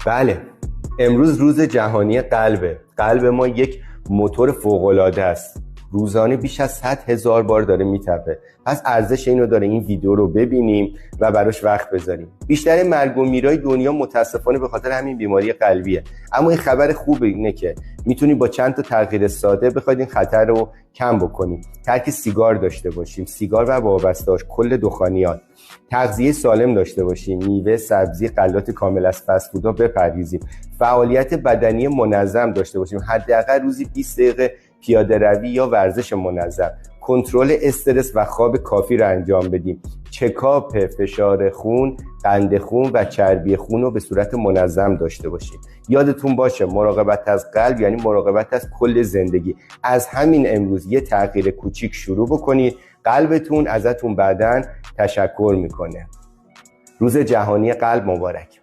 بله، امروز روز جهانی قلبه. قلب ما یک موتور فوق‌العاده است. روزانه بیش از 100,000 بار داره میتپه. پس ارزش اینو داره این ویدیو رو ببینیم و براش وقت بذاریم. بیشتر مرگ و میرای دنیا متاسفانه به خاطر همین بیماری قلبیه. اما این خبر خوبه اینه که میتونی با چند تا تغییر ساده بخواید این خطر رو کم بکنیم. ترک سیگار داشته باشیم، سیگار و وابسته‌اش، کل دخانیات. تغذیه سالم داشته باشیم، میوه، سبزی، غلات کامل از فست فودها بپرهیزیم. فعالیت بدنی منظم داشته باشیم، حداقل روزی 20 دقیقه پیاده روی یا ورزش منظم. کنترل استرس و خواب کافی رو انجام بدیم. چکاپ فشار خون، قند خون و چربی خون رو به صورت منظم داشته باشیم. یادتون باشه مراقبت از قلب یعنی مراقبت از کل زندگی. از همین امروز یه تغییر کوچیک شروع بکنید، قلبتون ازتون بعداً تشکر میکنه. روز جهانی قلب مبارک.